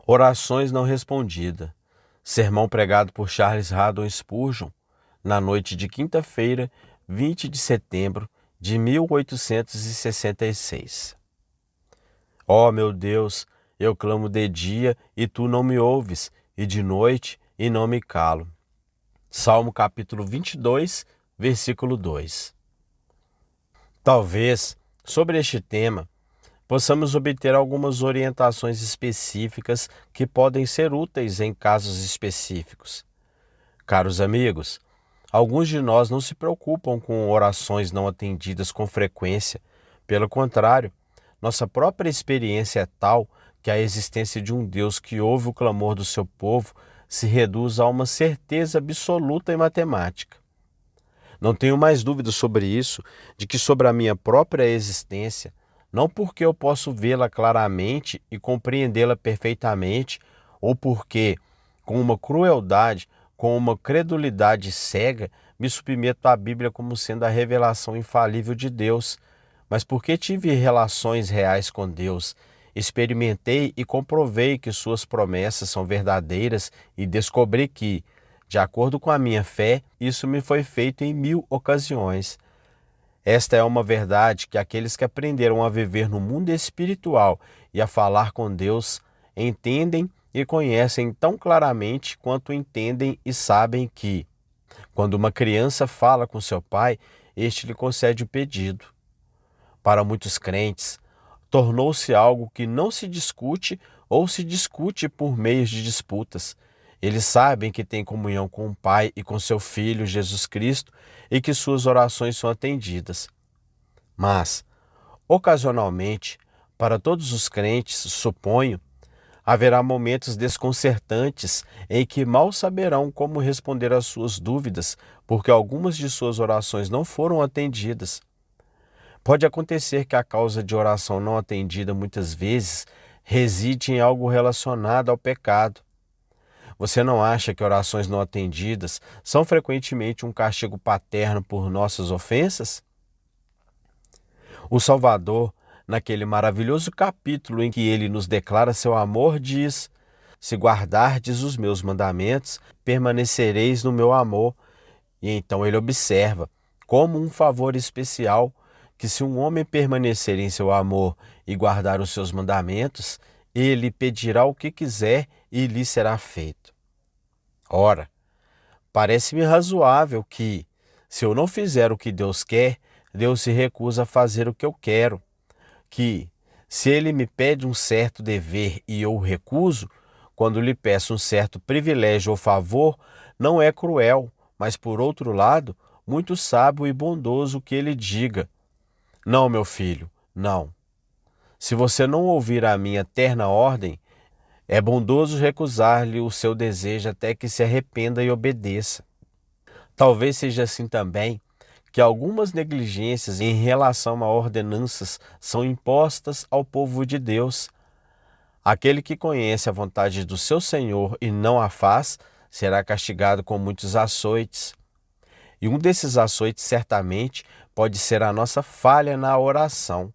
Orações não respondidas. Sermão pregado por Charles Haddon Spurgeon na noite de quinta-feira, 20 de setembro de 1866. Ó meu Deus, eu clamo de dia e tu não me ouves, e de noite e não me calo. Salmo capítulo 22, versículo 2. Talvez, sobre este tema, possamos obter algumas orientações específicas que podem ser úteis em casos específicos. Caros amigos, alguns de nós não se preocupam com orações não atendidas com frequência. Pelo contrário, nossa própria experiência é tal que a existência de um Deus que ouve o clamor do seu povo se reduz a uma certeza absoluta e matemática. Não tenho mais dúvida sobre isso, de que sobre a minha própria existência, não porque eu posso vê-la claramente e compreendê-la perfeitamente, ou porque, com uma crueldade, com uma credulidade cega, me submeto à Bíblia como sendo a revelação infalível de Deus, mas porque tive relações reais com Deus, experimentei e comprovei que suas promessas são verdadeiras e descobri que, de acordo com a minha fé, isso me foi feito em 1000 ocasiões. Esta é uma verdade que aqueles que aprenderam a viver no mundo espiritual e a falar com Deus entendem e conhecem tão claramente quanto entendem e sabem que, quando uma criança fala com seu pai, este lhe concede o pedido. Para muitos crentes, tornou-se algo que não se discute ou se discute por meios de disputas. Eles sabem que têm comunhão com o Pai e com seu Filho, Jesus Cristo, e que suas orações são atendidas. Mas, ocasionalmente, para todos os crentes, suponho, haverá momentos desconcertantes em que mal saberão como responder às suas dúvidas, porque algumas de suas orações não foram atendidas. Pode acontecer que a causa de oração não atendida muitas vezes reside em algo relacionado ao pecado. Você não acha que orações não atendidas são frequentemente um castigo paterno por nossas ofensas? O Salvador, naquele maravilhoso capítulo em que ele nos declara seu amor, diz: se guardardes os meus mandamentos, permanecereis no meu amor. E então ele observa, como um favor especial, que se um homem permanecer em seu amor e guardar os seus mandamentos, ele pedirá o que quiser e lhe será feito. Ora, parece-me razoável que, se eu não fizer o que Deus quer, Deus se recusa a fazer o que eu quero. Que, se ele me pede um certo dever e eu o recuso, quando lhe peço um certo privilégio ou favor, não é cruel, mas, por outro lado, muito sábio e bondoso que ele diga: não, meu filho, não. Se você não ouvir a minha terna ordem, é bondoso recusar-lhe o seu desejo até que se arrependa e obedeça. Talvez seja assim também que algumas negligências em relação a ordenanças são impostas ao povo de Deus. Aquele que conhece a vontade do seu Senhor e não a faz, será castigado com muitos açoites. E um desses açoites certamente pode ser a nossa falha na oração.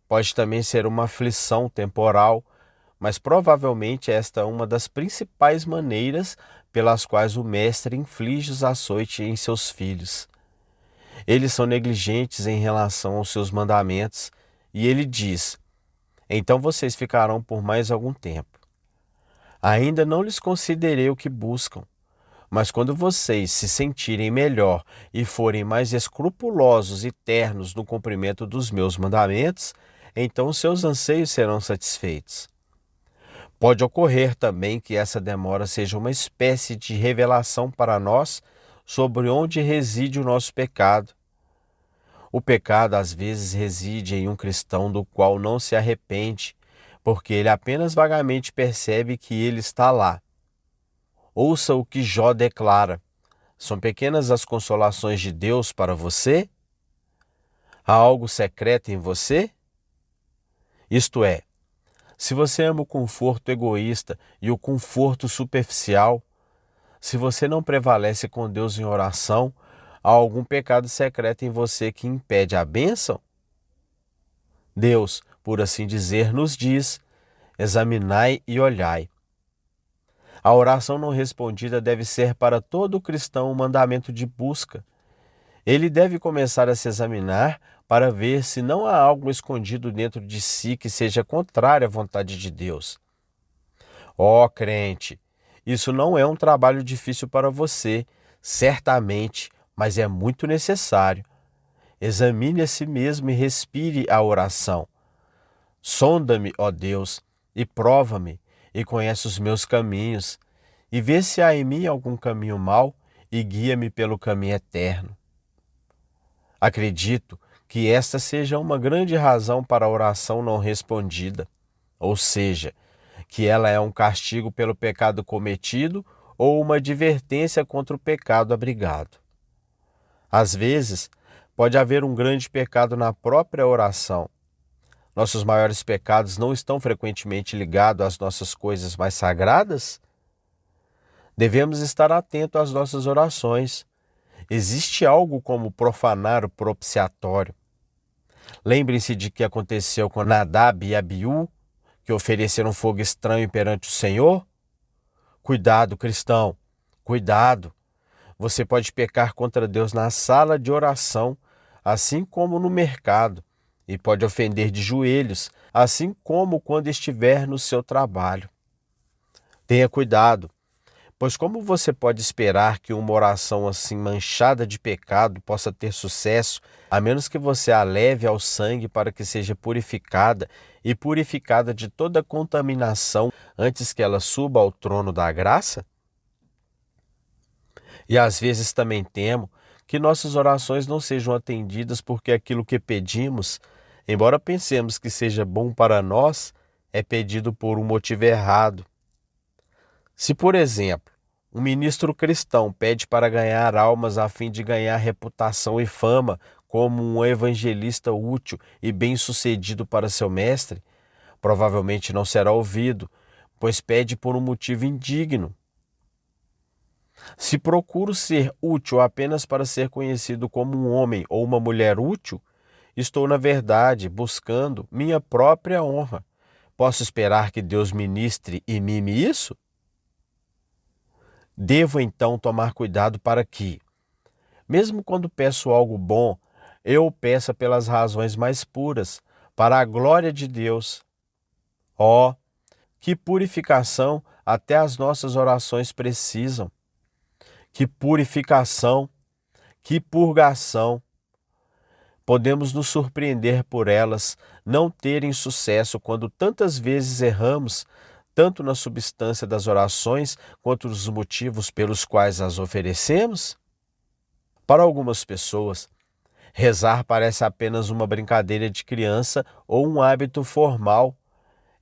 Pode também ser uma aflição temporal, mas provavelmente esta é uma das principais maneiras pelas quais o Mestre inflige os açoites em seus filhos. Eles são negligentes em relação aos seus mandamentos, e ele diz: então vocês ficarão por mais algum tempo. Ainda não lhes considerei o que buscam, mas quando vocês se sentirem melhor e forem mais escrupulosos e ternos no cumprimento dos meus mandamentos, então seus anseios serão satisfeitos. Pode ocorrer também que essa demora seja uma espécie de revelação para nós sobre onde reside o nosso pecado. O pecado às vezes reside em um cristão do qual não se arrepende, porque ele apenas vagamente percebe que ele está lá. Ouça o que Jó declara: são pequenas as consolações de Deus para você? Há algo secreto em você? Isto é, se você ama o conforto egoísta e o conforto superficial, se você não prevalece com Deus em oração, há algum pecado secreto em você que impede a bênção? Deus, por assim dizer, nos diz: examinai e olhai. A oração não respondida deve ser para todo cristão um mandamento de busca. Ele deve começar a se examinar para ver se não há algo escondido dentro de si que seja contrário à vontade de Deus. Ó, crente, isso não é um trabalho difícil para você, certamente, mas é muito necessário. Examine a si mesmo e respire a oração. Sonda-me, ó Deus, e prova-me, e conhece os meus caminhos, e vê se há em mim algum caminho mau, e guia-me pelo caminho eterno. Acredito que esta seja uma grande razão para a oração não respondida, ou seja, que ela é um castigo pelo pecado cometido ou uma advertência contra o pecado abrigado. Às vezes, pode haver um grande pecado na própria oração. Nossos maiores pecados não estão frequentemente ligados às nossas coisas mais sagradas? Devemos estar atentos às nossas orações. Existe algo como profanar o propiciatório. Lembrem-se de que aconteceu com Nadab e Abiú, que ofereceram fogo estranho perante o Senhor? Cuidado, cristão, cuidado. Você pode pecar contra Deus na sala de oração, assim como no mercado, e pode ofender de joelhos, assim como quando estiver no seu trabalho. Tenha cuidado, pois como você pode esperar que uma oração assim manchada de pecado possa ter sucesso, a menos que você a leve ao sangue para que seja purificada e purificada de toda contaminação antes que ela suba ao trono da graça? E às vezes também temo que nossas orações não sejam atendidas porque aquilo que pedimos, embora pensemos que seja bom para nós, é pedido por um motivo errado. Se, por exemplo, um ministro cristão pede para ganhar almas a fim de ganhar reputação e fama como um evangelista útil e bem-sucedido para seu mestre, provavelmente não será ouvido, pois pede por um motivo indigno. Se procuro ser útil apenas para ser conhecido como um homem ou uma mulher útil, estou, na verdade, buscando minha própria honra. Posso esperar que Deus ministre e mime isso? Devo então tomar cuidado para que, mesmo quando peço algo bom, eu o peça pelas razões mais puras, para a glória de Deus. Oh, que purificação até as nossas orações precisam! Que purificação, que purgação! Podemos nos surpreender por elas não terem sucesso quando tantas vezes erramos, tanto na substância das orações quanto nos motivos pelos quais as oferecemos? Para algumas pessoas, rezar parece apenas uma brincadeira de criança ou um hábito formal.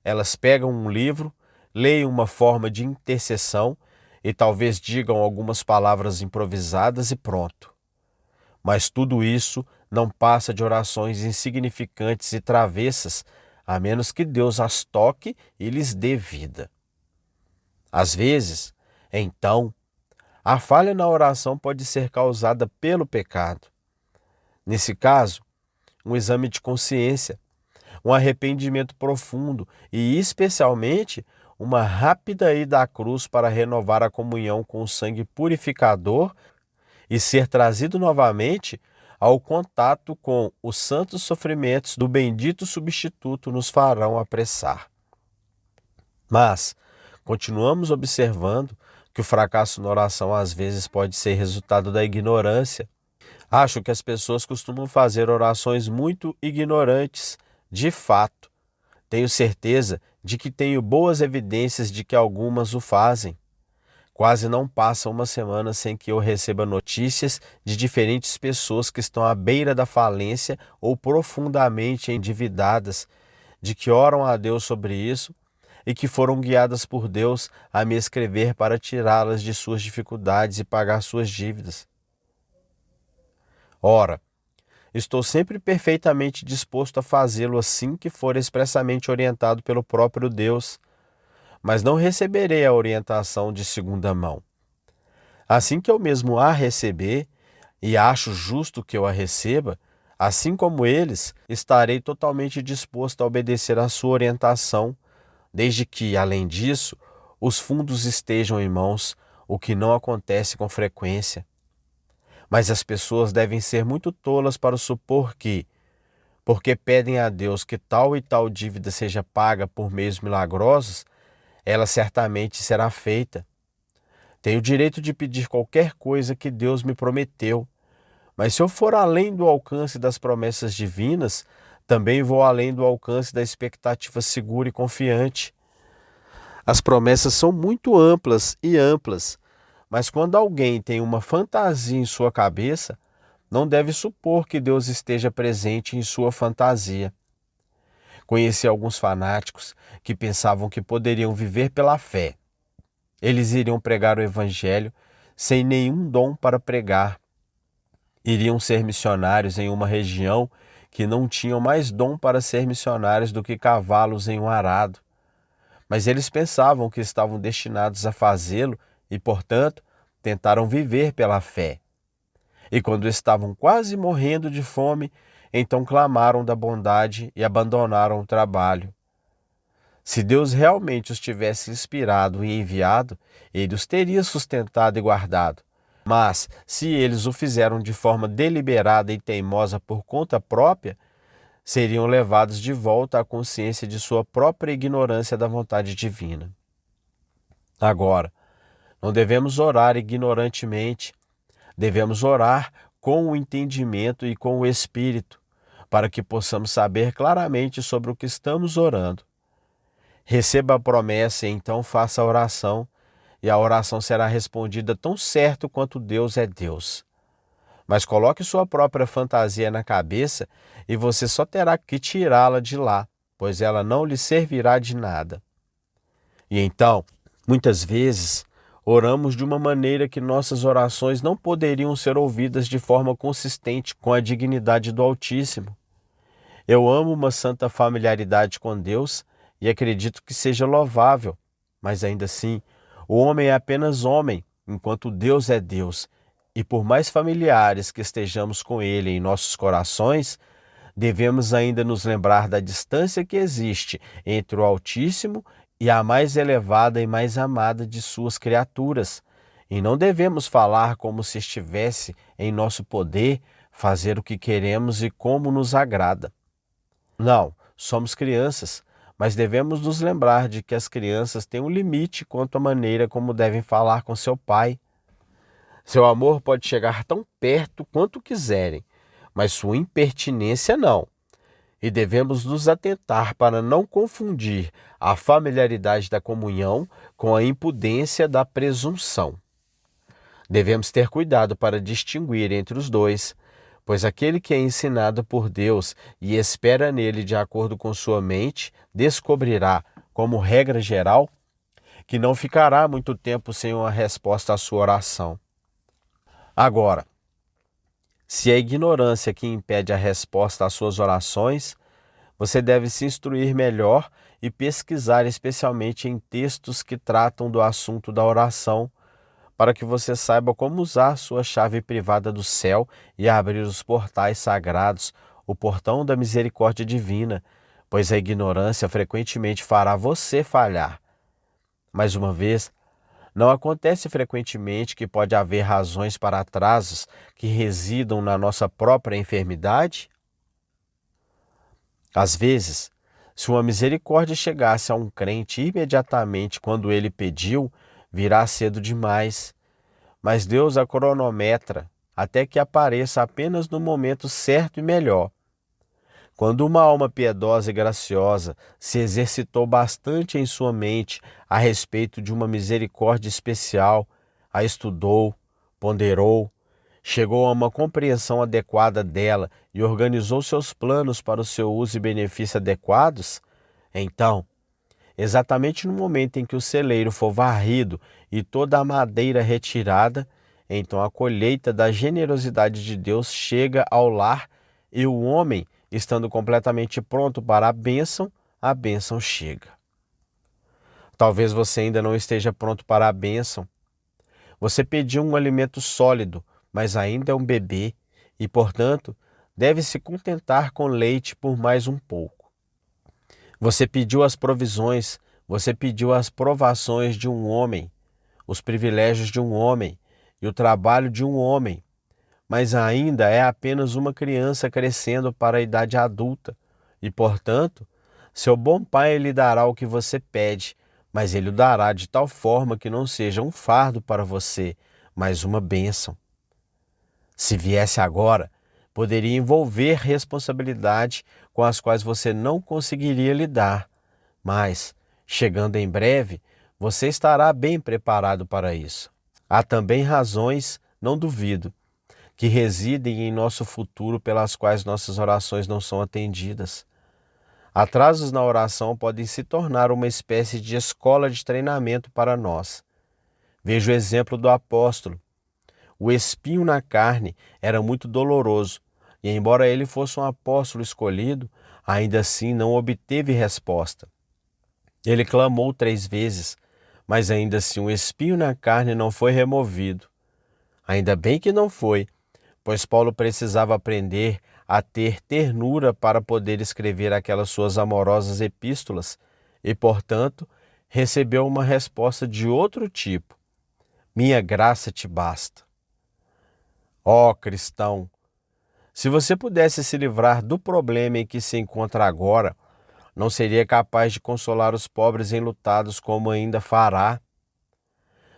Elas pegam um livro, leem uma forma de intercessão e talvez digam algumas palavras improvisadas e pronto. Mas tudo isso não passa de orações insignificantes e travessas, a menos que Deus as toque e lhes dê vida. Às vezes, então, a falha na oração pode ser causada pelo pecado. Nesse caso, um exame de consciência, um arrependimento profundo e, especialmente, uma rápida ida à cruz para renovar a comunhão com o sangue purificador e ser trazido novamente ao contato com os santos sofrimentos do bendito substituto nos farão apressar. Mas continuamos observando que o fracasso na oração às vezes pode ser resultado da ignorância. Acho que as pessoas costumam fazer orações muito ignorantes, de fato. Tenho certeza de que tenho boas evidências de que algumas o fazem. Quase não passa uma semana sem que eu receba notícias de diferentes pessoas que estão à beira da falência ou profundamente endividadas, de que oram a Deus sobre isso e que foram guiadas por Deus a me escrever para tirá-las de suas dificuldades e pagar suas dívidas. Ora, estou sempre perfeitamente disposto a fazê-lo assim que for expressamente orientado pelo próprio Deus, mas não receberei a orientação de segunda mão. Assim que eu mesmo a receber, e acho justo que eu a receba, assim como eles, estarei totalmente disposto a obedecer à sua orientação, desde que, além disso, os fundos estejam em mãos, o que não acontece com frequência. Mas as pessoas devem ser muito tolas para supor que, porque pedem a Deus que tal e tal dívida seja paga por meios milagrosos, ela certamente será feita. Tenho o direito de pedir qualquer coisa que Deus me prometeu, mas se eu for além do alcance das promessas divinas, também vou além do alcance da expectativa segura e confiante. As promessas são muito amplas, mas quando alguém tem uma fantasia em sua cabeça, não deve supor que Deus esteja presente em sua fantasia. Conheci alguns fanáticos que pensavam que poderiam viver pela fé. Eles iriam pregar o evangelho sem nenhum dom para pregar. Iriam ser missionários em uma região que não tinham mais dom para ser missionários do que cavalos em um arado. Mas eles pensavam que estavam destinados a fazê-lo e, portanto, tentaram viver pela fé. E quando estavam quase morrendo de fome, então clamaram da bondade e abandonaram o trabalho. Se Deus realmente os tivesse inspirado e enviado, ele os teria sustentado e guardado. Mas, se eles o fizeram de forma deliberada e teimosa por conta própria, seriam levados de volta à consciência de sua própria ignorância da vontade divina. Agora, não devemos orar ignorantemente, devemos orar com o entendimento e com o Espírito, para que possamos saber claramente sobre o que estamos orando. Receba a promessa e então faça a oração, e a oração será respondida tão certo quanto Deus é Deus. Mas coloque sua própria fantasia na cabeça e você só terá que tirá-la de lá, pois ela não lhe servirá de nada. E então, muitas vezes, oramos de uma maneira que nossas orações não poderiam ser ouvidas de forma consistente com a dignidade do Altíssimo. Eu amo uma santa familiaridade com Deus e acredito que seja louvável, mas ainda assim, o homem é apenas homem, enquanto Deus é Deus. E por mais familiares que estejamos com Ele em nossos corações, devemos ainda nos lembrar da distância que existe entre o Altíssimo e a mais elevada e mais amada de suas criaturas. E não devemos falar como se estivesse em nosso poder fazer o que queremos e como nos agrada. Não, somos crianças, mas devemos nos lembrar de que as crianças têm um limite quanto à maneira como devem falar com seu pai. Seu amor pode chegar tão perto quanto quiserem, mas sua impertinência não. E devemos nos atentar para não confundir a familiaridade da comunhão com a impudência da presunção. Devemos ter cuidado para distinguir entre os dois, pois aquele que é ensinado por Deus e espera nele de acordo com sua mente, descobrirá, como regra geral, que não ficará muito tempo sem uma resposta à sua oração. Agora, se é a ignorância que impede a resposta às suas orações, você deve se instruir melhor e pesquisar especialmente em textos que tratam do assunto da oração, para que você saiba como usar sua chave privada do céu e abrir os portais sagrados, o portão da misericórdia divina, pois a ignorância frequentemente fará você falhar. Mais uma vez, não acontece frequentemente que pode haver razões para atrasos que residam na nossa própria enfermidade? Às vezes, se uma misericórdia chegasse a um crente imediatamente quando ele pediu, virá cedo demais. Mas Deus a cronometra até que apareça apenas no momento certo e melhor. Quando uma alma piedosa e graciosa se exercitou bastante em sua mente a respeito de uma misericórdia especial, a estudou, ponderou, chegou a uma compreensão adequada dela e organizou seus planos para o seu uso e benefício adequados, então, exatamente no momento em que o celeiro for varrido e toda a madeira retirada, então a colheita da generosidade de Deus chega ao lar e o homem, estando completamente pronto para a bênção chega. Talvez você ainda não esteja pronto para a bênção. Você pediu um alimento sólido, mas ainda é um bebê e, portanto, deve se contentar com leite por mais um pouco. Você pediu as provisões, Você pediu as provações de um homem, os privilégios de um homem e o trabalho de um homem, mas ainda é apenas uma criança crescendo para a idade adulta e, portanto, seu bom pai lhe dará o que você pede, mas ele o dará de tal forma que não seja um fardo para você, mas uma bênção. Se viesse agora, poderia envolver responsabilidade com as quais você não conseguiria lidar, mas, chegando em breve, você estará bem preparado para isso. Há também razões, não duvido, que residem em nosso futuro pelas quais nossas orações não são atendidas. Atrasos na oração podem se tornar uma espécie de escola de treinamento para nós. Veja o exemplo do apóstolo. O espinho na carne era muito doloroso, e embora ele fosse um apóstolo escolhido, ainda assim não obteve resposta. Ele clamou 3 vezes, mas ainda assim o espinho na carne não foi removido. Ainda bem que não foi, pois Paulo precisava aprender a ter ternura para poder escrever aquelas suas amorosas epístolas e, portanto, recebeu uma resposta de outro tipo. Minha graça te basta. Ó cristão, se você pudesse se livrar do problema em que se encontra agora, não seria capaz de consolar os pobres enlutados como ainda fará?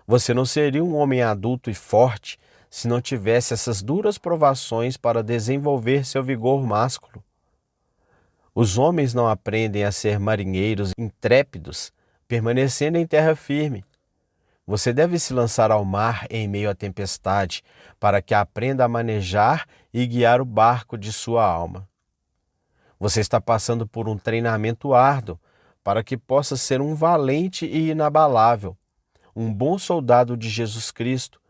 Você não seria um homem adulto e forte se não tivesse essas duras provações para desenvolver seu vigor másculo. Os homens não aprendem a ser marinheiros intrépidos, permanecendo em terra firme. Você deve se lançar ao mar em meio à tempestade, para que aprenda a manejar e guiar o barco de sua alma. Você está passando por um treinamento árduo, para que possa ser um valente e inabalável, um bom soldado de Jesus Cristo,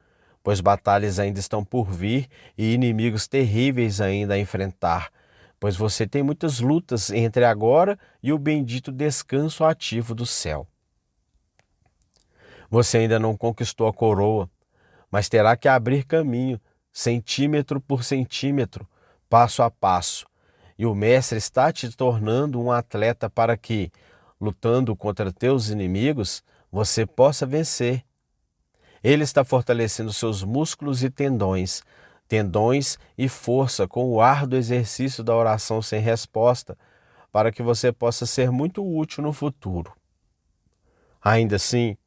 pois batalhas ainda estão por vir e inimigos terríveis ainda a enfrentar, pois você tem muitas lutas entre agora e o bendito descanso ativo do céu. Você ainda não conquistou a coroa, mas terá que abrir caminho, centímetro por centímetro, passo a passo, e o Mestre está te tornando um atleta para que, lutando contra teus inimigos, você possa vencer. Ele está fortalecendo seus músculos e tendões e força com o árduo exercício da oração sem resposta, para que você possa ser muito útil no futuro. Ainda assim,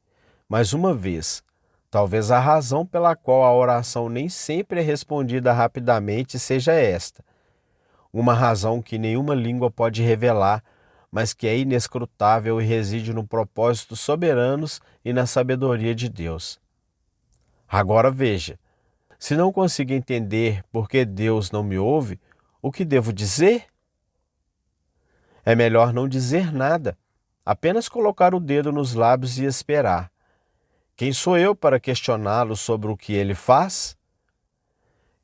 mais uma vez, talvez a razão pela qual a oração nem sempre é respondida rapidamente seja esta: uma razão que nenhuma língua pode revelar, mas que é inescrutável e reside no propósito soberanos e na sabedoria de Deus. Agora veja, se não consigo entender por que Deus não me ouve, o que devo dizer? É melhor não dizer nada, apenas colocar o dedo nos lábios e esperar. Quem sou eu para questioná-lo sobre o que ele faz?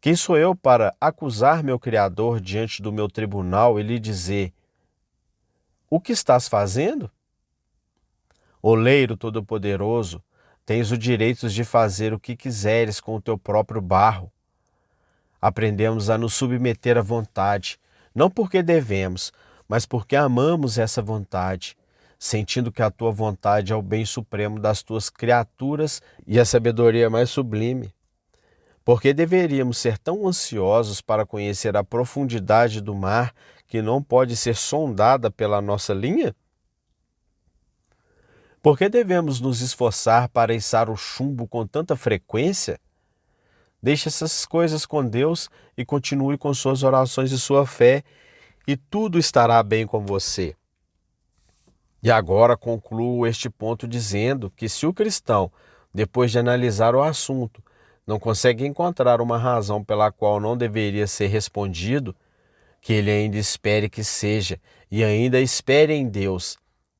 Quem sou eu para acusar meu Criador diante do meu tribunal e lhe dizer: o que estás fazendo? Oleiro Todo-Poderoso, tens o direito de fazer o que quiseres com o teu próprio barro. Aprendemos a nos submeter à vontade, não porque devemos, mas porque amamos essa vontade, sentindo que a tua vontade é o bem supremo das tuas criaturas e a sabedoria mais sublime. Porque deveríamos ser tão ansiosos para conhecer a profundidade do mar que não pode ser sondada pela nossa linha? Por que devemos nos esforçar para içar o chumbo com tanta frequência? Deixe essas coisas com Deus e continue com suas orações e sua fé, e tudo estará bem com você. E agora concluo este ponto dizendo que se o cristão, depois de analisar o assunto, não consegue encontrar uma razão pela qual não deveria ser respondido, que ele ainda espere que seja, e ainda espere em Deus,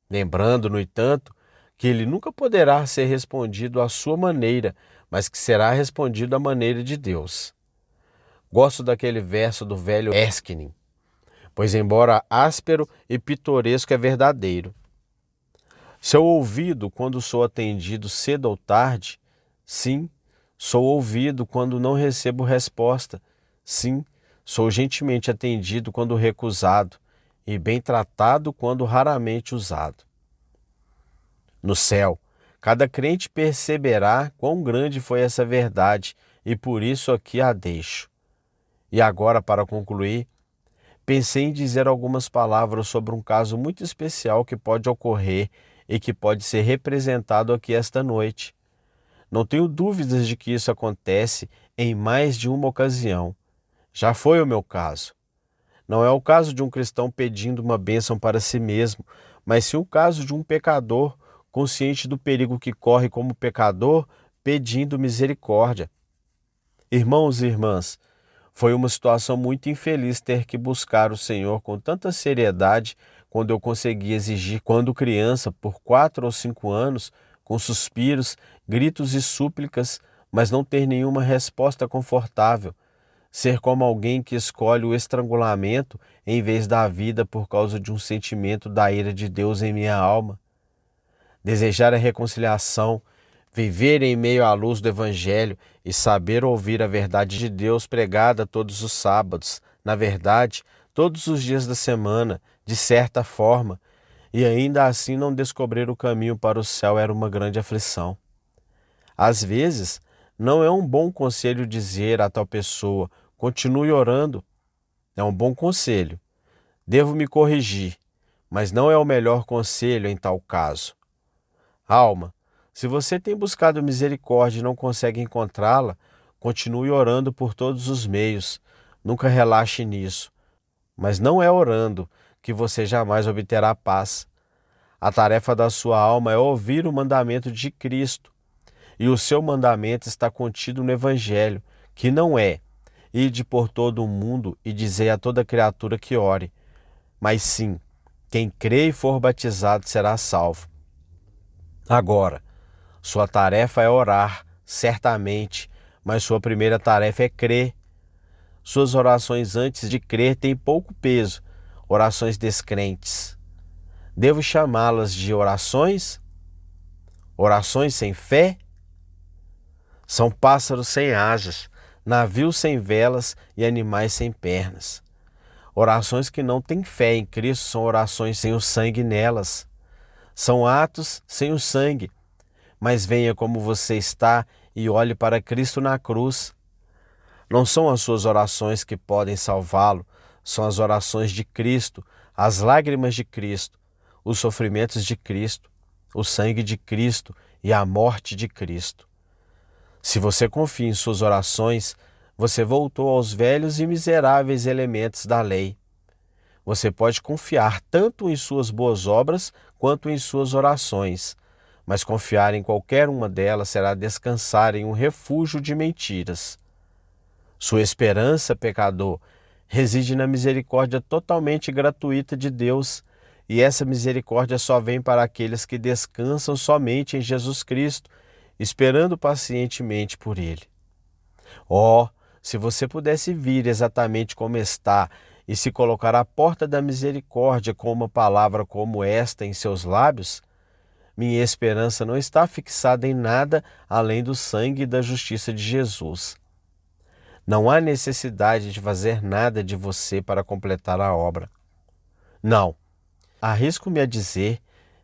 lembrando, no entanto, que ele nunca poderá ser respondido à sua maneira, mas que será respondido à maneira de Deus. Gosto daquele verso do velho Erskine, pois embora áspero e pitoresco é verdadeiro. Seu ouvido quando sou atendido cedo ou tarde? Sim, sou ouvido quando não recebo resposta. Sim, sou gentilmente atendido quando recusado e bem tratado quando raramente usado. No céu, cada crente perceberá quão grande foi essa verdade e por isso aqui a deixo. E agora, para concluir, pensei em dizer algumas palavras sobre um caso muito especial que pode ocorrer e que pode ser representado aqui esta noite. Não tenho dúvidas de que isso acontece em mais de uma ocasião. Já foi o meu caso. Não é o caso de um cristão pedindo uma bênção para si mesmo, mas sim o caso de um pecador consciente do perigo que corre como pecador, pedindo misericórdia. Irmãos e irmãs, foi uma situação muito infeliz ter que buscar o Senhor com tanta seriedade quando eu consegui exigir, quando criança, por 4 ou 5 anos, com suspiros, gritos e súplicas, mas não ter nenhuma resposta confortável. Ser como alguém que escolhe o estrangulamento em vez da vida por causa de um sentimento da ira de Deus em minha alma. Desejar a reconciliação, viver em meio à luz do Evangelho e saber ouvir a verdade de Deus pregada todos os sábados, na verdade, todos os dias da semana, de certa forma, e ainda assim não descobrir o caminho para o céu era uma grande aflição. Às vezes, não é um bom conselho dizer a tal pessoa: continue orando. É um bom conselho. Devo me corrigir, mas não é o melhor conselho em tal caso. Alma, se você tem buscado misericórdia e não consegue encontrá-la, continue orando por todos os meios. Nunca relaxe nisso. Mas não é orando que você jamais obterá paz. A tarefa da sua alma é ouvir o mandamento de Cristo. E o seu mandamento está contido no Evangelho, que não é: ide por todo o mundo e dizei a toda criatura que ore. Mas sim, quem crê e for batizado será salvo. Agora, sua tarefa é orar, certamente, mas sua primeira tarefa é crer. Suas orações antes de crer têm pouco peso, orações descrentes. Devo chamá-las de orações? Orações sem fé? São pássaros sem asas, navios sem velas e animais sem pernas. Orações que não têm fé em Cristo são orações sem o sangue nelas. São atos sem o sangue. Mas venha como você está e olhe para Cristo na cruz. Não são as suas orações que podem salvá-lo, são as orações de Cristo, as lágrimas de Cristo, os sofrimentos de Cristo, o sangue de Cristo e a morte de Cristo. Se você confia em suas orações, você voltou aos velhos e miseráveis elementos da lei. Você pode confiar tanto em suas boas obras quanto em suas orações, mas confiar em qualquer uma delas será descansar em um refúgio de mentiras. Sua esperança, pecador, reside na misericórdia totalmente gratuita de Deus, e essa misericórdia só vem para aqueles que descansam somente em Jesus Cristo, esperando pacientemente por Ele. Oh, se você pudesse vir exatamente como está e se colocar à porta da misericórdia com uma palavra como esta em seus lábios, minha esperança não está fixada em nada além do sangue e da justiça de Jesus. Não há necessidade de fazer nada de você para completar a obra. Não, arrisco-me a dizer,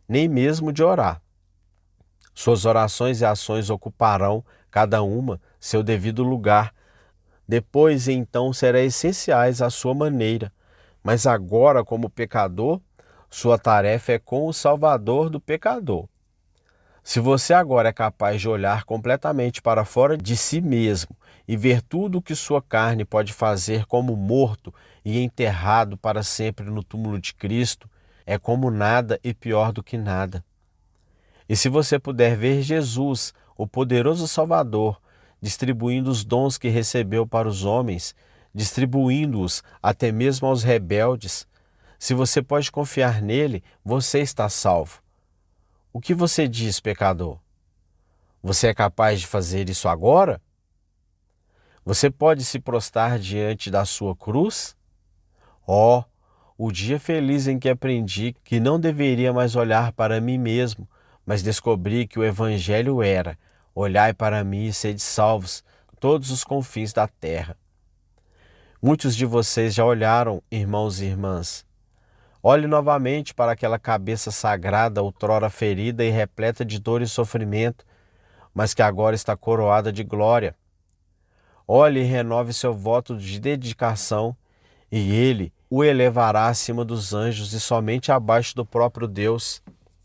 nem mesmo de orar. Suas orações e ações ocuparão, cada uma, seu devido lugar. Depois, então, serão essenciais à sua maneira. Mas agora, como pecador, sua tarefa é com o Salvador do pecador. Se você agora é capaz de olhar completamente para fora de si mesmo e ver tudo o que sua carne pode fazer como morto e enterrado para sempre no túmulo de Cristo, é como nada e pior do que nada. E se você puder ver Jesus, o poderoso Salvador, distribuindo os dons que recebeu para os homens, distribuindo-os até mesmo aos rebeldes, se você pode confiar nele, você está salvo. O que você diz, pecador? Você é capaz de fazer isso agora? Você pode se prostrar diante da sua cruz? Oh, o dia feliz em que aprendi que não deveria mais olhar para mim mesmo, mas descobri que o Evangelho era: olhai para mim e sede salvos, todos os confins da terra. Muitos de vocês já olharam, irmãos e irmãs. Olhe novamente para aquela cabeça sagrada, outrora ferida e repleta de dor e sofrimento, mas que agora está coroada de glória. Olhe e renove seu voto de dedicação, e ele o elevará acima dos anjos e somente abaixo do próprio Deus.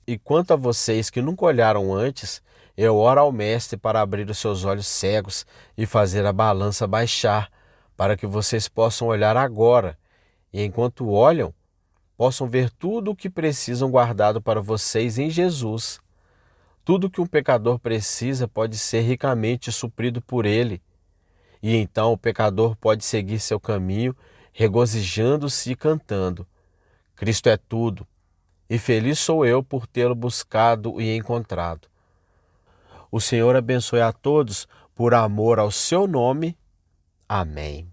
E quanto a vocês que nunca olharam antes, eu oro ao Mestre para abrir os seus olhos cegos e fazer a balança baixar, para que vocês possam olhar agora, e enquanto olham, possam ver tudo o que precisam guardado para vocês em Jesus. Tudo que um pecador precisa pode ser ricamente suprido por ele. E então o pecador pode seguir seu caminho, regozijando-se e cantando: Cristo é tudo, e feliz sou eu por tê-lo buscado e encontrado. O Senhor abençoe a todos por amor ao seu nome. Amém.